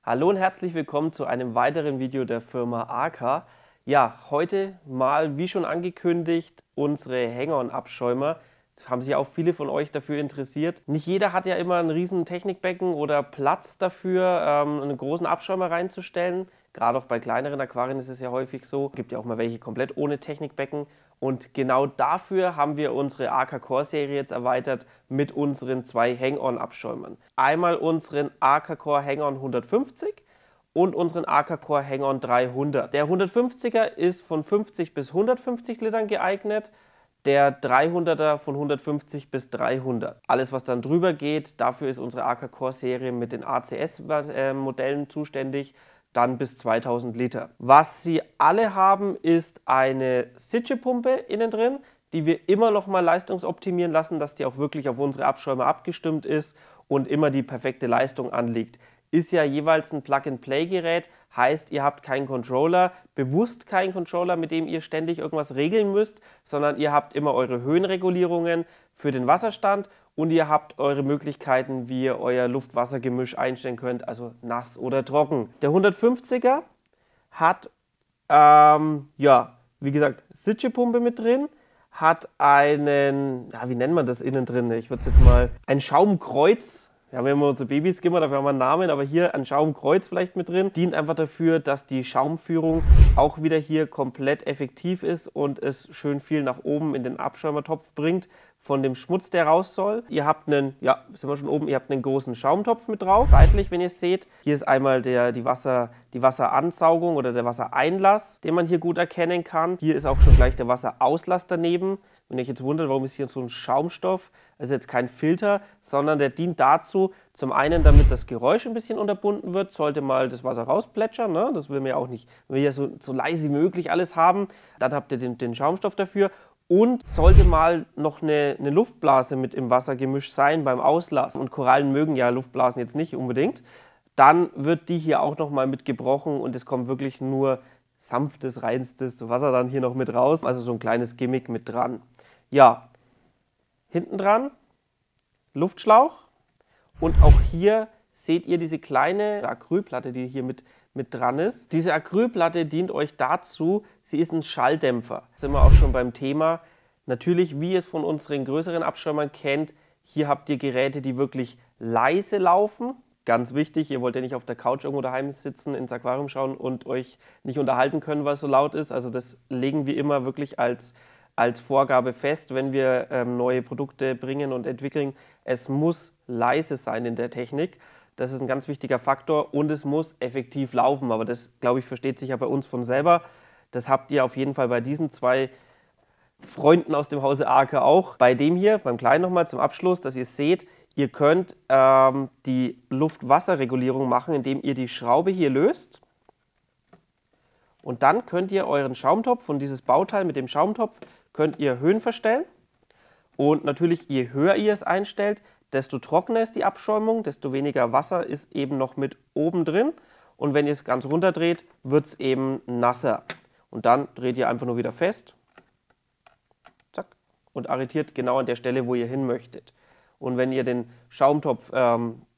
Hallo und herzlich willkommen zu einem weiteren Video der Firma AKA. Ja, heute mal, wie schon angekündigt, unsere Hang-On-Abschäumer. Das haben sich auch viele von euch dafür interessiert. Nicht jeder hat ja immer ein riesen Technikbecken oder Platz dafür, einen großen Abschäumer reinzustellen. Gerade auch bei kleineren Aquarien ist es ja häufig so. Es gibt ja auch mal welche komplett ohne Technikbecken. Und genau dafür haben wir unsere AKA Core Serie jetzt erweitert mit unseren zwei Hang-On-Abschäumern. Einmal unseren AKA Core Hang-On 150 und unseren AKA Core Hang-On 300. Der 150er ist von 50 bis 150 Litern geeignet. Der 300er von 150 bis 300. Alles, was dann drüber geht, dafür ist unsere AKA Core Serie mit den ACS-Modellen zuständig, dann bis 2000 Liter. Was sie alle haben, ist eine Sitche-Pumpe innen drin, die wir immer noch mal leistungsoptimieren lassen, dass die auch wirklich auf unsere Abschäumer abgestimmt ist und immer die perfekte Leistung anliegt. Ist ja jeweils ein Plug-and-Play-Gerät, heißt, ihr habt keinen Controller, bewusst keinen Controller, mit dem ihr ständig irgendwas regeln müsst, sondern ihr habt immer eure Höhenregulierungen für den Wasserstand und ihr habt eure Möglichkeiten, wie ihr euer Luft-Wasser-Gemisch einstellen könnt, also nass oder trocken. Der 150er hat, ja, wie gesagt, Sitche-Pumpe mit drin, hat einen, ja, wie nennt man das innen drin? Ich würde es jetzt mal, ein Schaumkreuz. Wir haben ja immer unsere Babyskimmer, dafür haben wir einen Namen, aber hier ein Schaumkreuz vielleicht mit drin. Dient einfach dafür, dass die Schaumführung auch wieder hier komplett effektiv ist und es schön viel nach oben in den Abschäumertopf bringt von dem Schmutz, der raus soll. Ihr habt einen, ja, sind wir schon oben, ihr habt einen großen Schaumtopf mit drauf. Seitlich, wenn ihr es seht, hier ist einmal die Wasseransaugung oder der Wassereinlass, den man hier gut erkennen kann. Hier ist auch schon gleich der Wasserauslass daneben. Wenn ihr euch jetzt wundert, warum ist hier so ein Schaumstoff, das ist jetzt kein Filter, sondern der dient dazu, zum einen, damit das Geräusch ein bisschen unterbunden wird, sollte mal das Wasser rausplätschern, ne? Das will man ja auch nicht, wenn wir ja so leise wie möglich alles haben, dann habt ihr den Schaumstoff dafür. Und sollte mal noch eine Luftblase mit im Wassergemisch sein beim Auslassen, und Korallen mögen ja Luftblasen jetzt nicht unbedingt, dann wird die hier auch nochmal mit gebrochen und es kommt wirklich nur sanftes, reinstes Wasser dann hier noch mit raus. Also so ein kleines Gimmick mit dran. Ja, hinten dran Luftschlauch und auch hier seht ihr diese kleine Acrylplatte, die hier mit dran ist. Diese Acrylplatte dient euch dazu, sie ist ein Schalldämpfer. Da sind wir auch schon beim Thema. Natürlich, wie ihr es von unseren größeren Abschäumern kennt, hier habt ihr Geräte, die wirklich leise laufen. Ganz wichtig, ihr wollt ja nicht auf der Couch irgendwo daheim sitzen, ins Aquarium schauen und euch nicht unterhalten können, weil es so laut ist. Also das legen wir immer wirklich als Vorgabe fest, wenn wir neue Produkte bringen und entwickeln. Es muss leise sein in der Technik. Das ist ein ganz wichtiger Faktor und es muss effektiv laufen. Aber das, glaube ich, versteht sich ja bei uns von selber. Das habt ihr auf jeden Fall bei diesen zwei Freunden aus dem Hause AKA auch. Bei dem hier, beim Kleinen nochmal zum Abschluss, dass ihr seht, ihr könnt die Luft-Wasser-Regulierung machen, indem ihr die Schraube hier löst. Und dann könnt ihr euren Schaumtopf und dieses Bauteil mit dem Schaumtopf könnt ihr Höhen verstellen. Und natürlich, je höher ihr es einstellt, desto trockener ist die Abschäumung, desto weniger Wasser ist eben noch mit oben drin. Und wenn ihr es ganz runter dreht, wird es eben nasser. Und dann dreht ihr einfach nur wieder fest. Zack. Und arretiert genau an der Stelle, wo ihr hin möchtet. Und wenn ihr den Schaumtopf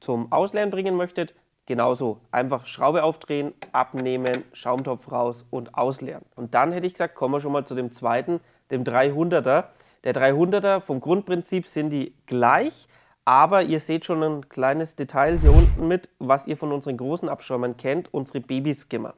zum Ausleeren bringen möchtet, genauso. Einfach Schraube aufdrehen, abnehmen, Schaumtopf raus und ausleeren. Und dann hätte ich gesagt, kommen wir schon mal zu dem zweiten, dem 300er. Der 300er, vom Grundprinzip sind die gleich, aber ihr seht schon ein kleines Detail hier unten mit, was ihr von unseren großen Abschäumern kennt, unsere Babyskimmer.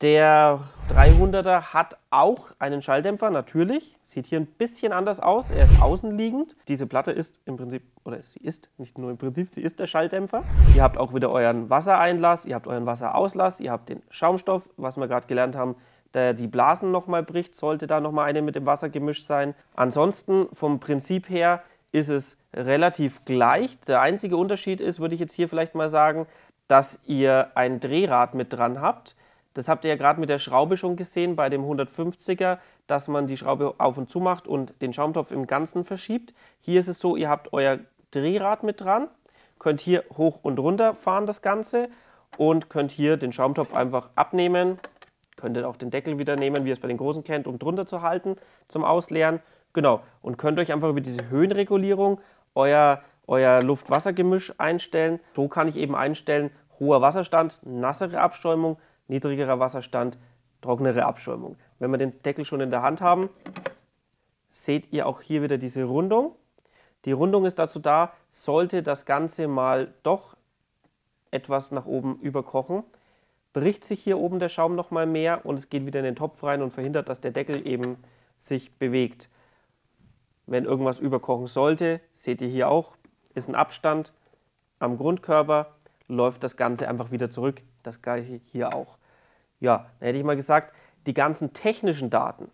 Der 300er hat auch einen Schalldämpfer, natürlich. Sieht hier ein bisschen anders aus. Er ist außenliegend. Diese Platte ist im Prinzip, oder sie ist nicht nur im Prinzip, sie ist der Schalldämpfer. Ihr habt auch wieder euren Wassereinlass, ihr habt euren Wasserauslass, ihr habt den Schaumstoff, was wir gerade gelernt haben, der die Blasen nochmal bricht, sollte da nochmal eine mit dem Wasser gemischt sein. Ansonsten vom Prinzip her ist es relativ gleich. Der einzige Unterschied ist, würde ich jetzt hier vielleicht mal sagen, dass ihr ein Drehrad mit dran habt. Das habt ihr ja gerade mit der Schraube schon gesehen bei dem 150er, dass man die Schraube auf und zu macht und den Schaumtopf im Ganzen verschiebt. Hier ist es so, ihr habt euer Drehrad mit dran, könnt hier hoch und runter fahren das Ganze und könnt hier den Schaumtopf einfach abnehmen. Könnt ihr auch den Deckel wieder nehmen, wie ihr es bei den großen kennt, um drunter zu halten zum Ausleeren. Genau, und könnt euch einfach über diese Höhenregulierung euer Luft-Wasser-Gemisch einstellen. So kann ich eben einstellen, Hoher Wasserstand, nassere Abschäumung, niedrigerer Wasserstand, trocknere Abschäumung. Wenn wir den Deckel schon in der Hand haben, seht ihr auch hier wieder diese Rundung. Die Rundung ist dazu da, sollte das Ganze mal doch etwas nach oben überkochen, bricht sich hier oben der Schaum noch mal mehr und es geht wieder in den Topf rein und verhindert, dass der Deckel eben sich bewegt. Wenn irgendwas überkochen sollte, seht ihr hier auch, ist ein Abstand am Grundkörper, läuft das Ganze einfach wieder zurück. Das gleiche hier auch. Ja, dann hätte ich mal gesagt, die ganzen technischen Daten,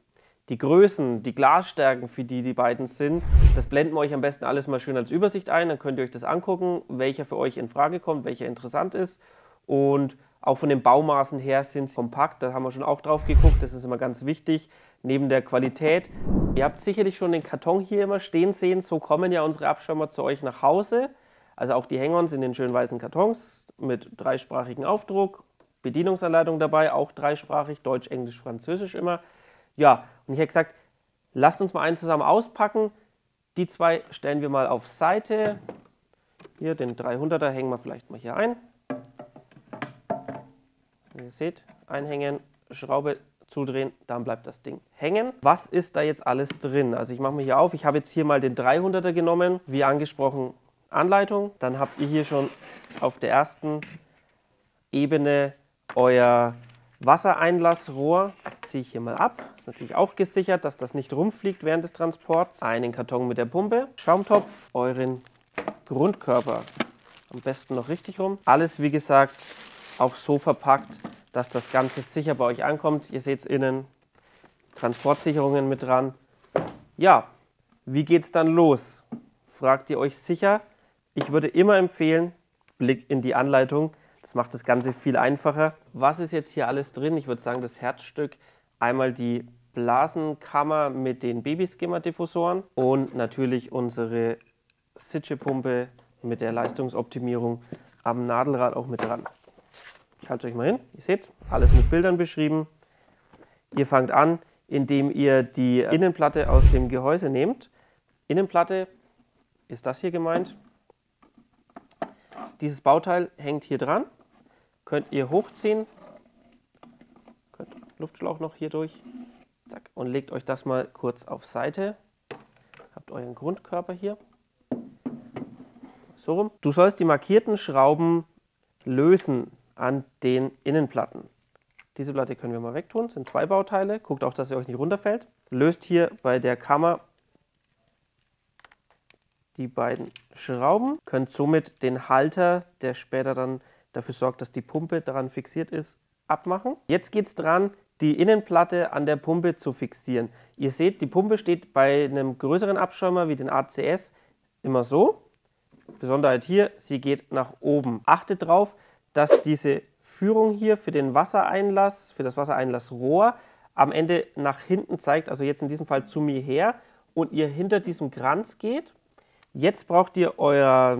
die Größen, die Glasstärken, für die beiden sind, das blenden wir euch am besten alles mal schön als Übersicht ein. Dann könnt ihr euch das angucken, welcher für euch in Frage kommt, welcher interessant ist. Und auch von den Baumaßen her sind sie kompakt, da haben wir schon auch drauf geguckt, das ist immer ganz wichtig, neben der Qualität. Ihr habt sicherlich schon den Karton hier immer stehen sehen, so kommen ja unsere Abschäumer zu euch nach Hause. Also auch die Hang-Ons sind in schön weißen Kartons mit dreisprachigen Aufdruck, Bedienungsanleitung dabei, auch dreisprachig, Deutsch, Englisch, Französisch immer. Ja, und ich hätte gesagt, lasst uns mal einen zusammen auspacken. Die zwei stellen wir mal auf Seite. Hier, den 300er hängen wir vielleicht mal hier ein. Wie ihr seht, einhängen, Schraube zudrehen, dann bleibt das Ding hängen. Was ist da jetzt alles drin? Also ich mache mir hier auf, ich habe jetzt hier mal den 300er genommen, wie angesprochen Anleitung. Dann habt ihr hier schon auf der ersten Ebene euer Wassereinlassrohr. Das ziehe ich hier mal ab. Ist natürlich auch gesichert, dass das nicht rumfliegt während des Transports. Einen Karton mit der Pumpe, Schaumtopf, euren Grundkörper. Am besten noch richtig rum. Alles, wie gesagt, auch so verpackt, dass das Ganze sicher bei euch ankommt. Ihr seht es innen, Transportsicherungen mit dran. Ja, wie geht es dann los? Fragt ihr euch sicher. Ich würde immer empfehlen, Blick in die Anleitung. Das macht das Ganze viel einfacher. Was ist jetzt hier alles drin? Ich würde sagen, das Herzstück, einmal die Blasenkammer mit den Babyskimmer-Diffusoren und natürlich unsere Sitche-Pumpe mit der Leistungsoptimierung am Nadelrad auch mit dran. Ich halte es euch mal hin, ihr seht, alles mit Bildern beschrieben. Ihr fangt an, indem ihr die Innenplatte aus dem Gehäuse nehmt. Innenplatte ist das hier gemeint. Dieses Bauteil hängt hier dran, könnt ihr hochziehen, könnt Luftschlauch noch hier durch, zack, und legt euch das mal kurz auf Seite. Habt euren Grundkörper hier, so rum. Du sollst die markierten Schrauben lösen an den Innenplatten. Diese Platte können wir mal wegtun, das sind zwei Bauteile, guckt auch, dass ihr euch nicht runterfällt. Löst hier bei der Kammer die beiden Schrauben, könnt somit den Halter, der später dann dafür sorgt, dass die Pumpe daran fixiert ist, abmachen. Jetzt geht es dran, die Innenplatte an der Pumpe zu fixieren. Ihr seht, die Pumpe steht bei einem größeren Abschäumer wie den ACS immer so. Besonderheit hier, sie geht nach oben. Achtet darauf, dass diese Führung hier für den Wassereinlass, für das Wassereinlassrohr am Ende nach hinten zeigt, also jetzt in diesem Fall zu mir her und ihr hinter diesem Kranz geht. Jetzt braucht ihr eure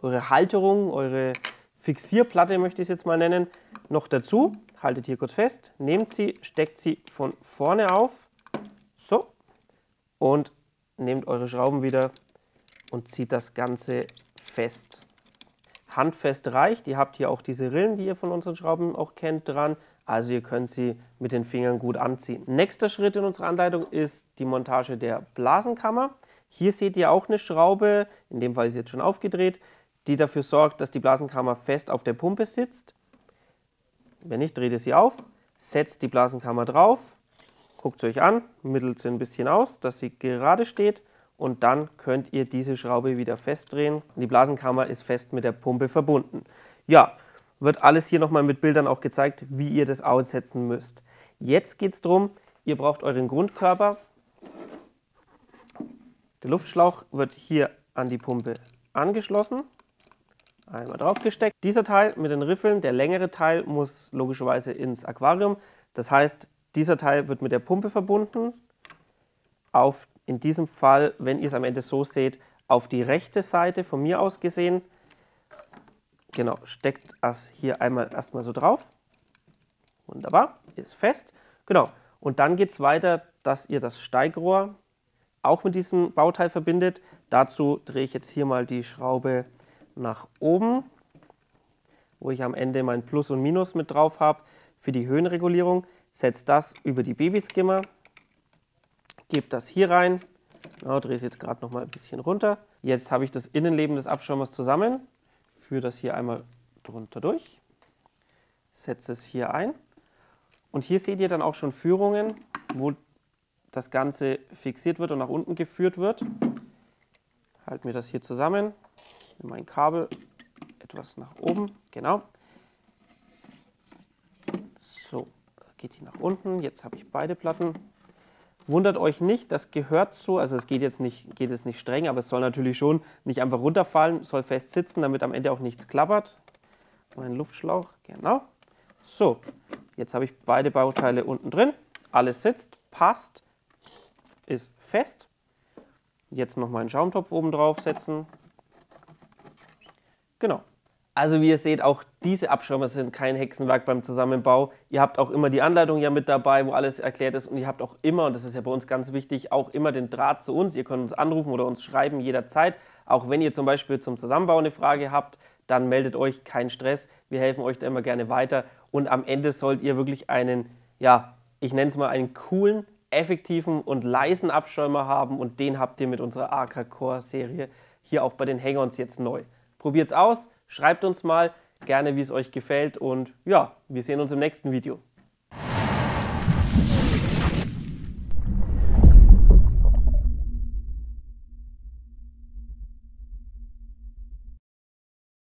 Halterung, eure Fixierplatte, möchte ich es jetzt mal nennen, noch dazu. Haltet hier kurz fest, nehmt sie, steckt sie von vorne auf, so, und nehmt eure Schrauben wieder und zieht das Ganze fest. Handfest reicht, ihr habt hier auch diese Rillen, die ihr von unseren Schrauben auch kennt, dran. Also ihr könnt sie mit den Fingern gut anziehen. Nächster Schritt in unserer Anleitung ist die Montage der Blasenkammer. Hier seht ihr auch eine Schraube, in dem Fall ist sie jetzt schon aufgedreht, die dafür sorgt, dass die Blasenkammer fest auf der Pumpe sitzt. Wenn nicht, dreht ihr sie auf, setzt die Blasenkammer drauf, guckt sie euch an, mittelt sie ein bisschen aus, dass sie gerade steht. Und dann könnt ihr diese Schraube wieder festdrehen. Die Blasenkammer ist fest mit der Pumpe verbunden. Ja, wird alles hier nochmal mit Bildern auch gezeigt, wie ihr das aussetzen müsst. Jetzt geht es darum, ihr braucht euren Grundkörper. Der Luftschlauch wird hier an die Pumpe angeschlossen. Einmal drauf gesteckt. Dieser Teil mit den Riffeln, der längere Teil, muss logischerweise ins Aquarium. Das heißt, dieser Teil wird mit der Pumpe verbunden. In diesem Fall, wenn ihr es am Ende so seht, auf die rechte Seite von mir aus gesehen. Genau, steckt das hier einmal erstmal so drauf. Wunderbar, ist fest. Genau, und dann geht es weiter, dass ihr das Steigrohr auch mit diesem Bauteil verbindet. Dazu drehe ich jetzt hier mal die Schraube nach oben. wo ich am Ende mein Plus und Minus mit drauf habe für die Höhenregulierung. Setze das über die Babyskimmer, gebe das hier rein, genau, drehe es jetzt gerade noch mal ein bisschen runter. Jetzt habe ich das Innenleben des Abschäumers zusammen, führe das hier einmal drunter durch, setze es hier ein und hier seht ihr dann auch schon Führungen, wo das Ganze fixiert wird und nach unten geführt wird. Halte mir das hier zusammen, nehme mein Kabel etwas nach oben, genau. So, geht hier nach unten, jetzt habe ich beide Platten. Wundert euch nicht, das gehört so, also es geht jetzt nicht streng, aber es soll natürlich schon nicht einfach runterfallen, soll fest sitzen, damit am Ende auch nichts klappert. Mein Luftschlauch, genau. So, jetzt habe ich beide Bauteile unten drin, alles sitzt, passt, ist fest. Jetzt noch meinen Schaumtopf oben drauf setzen. Genau. Also wie ihr seht, auch diese Abschäumer sind kein Hexenwerk beim Zusammenbau. Ihr habt auch immer die Anleitung ja mit dabei, wo alles erklärt ist und ihr habt auch immer, und das ist ja bei uns ganz wichtig, auch immer den Draht zu uns. Ihr könnt uns anrufen oder uns schreiben jederzeit. Auch wenn ihr zum Beispiel zum Zusammenbau eine Frage habt, dann meldet euch, kein Stress. Wir helfen euch da immer gerne weiter und am Ende sollt ihr wirklich einen, ja, ich nenne es mal einen coolen, effektiven und leisen Abschäumer haben und den habt ihr mit unserer AK Core Serie hier auch bei den Hang-Ons jetzt neu. Probiert's aus, schreibt uns mal gerne, wie es euch gefällt und ja, wir sehen uns im nächsten Video.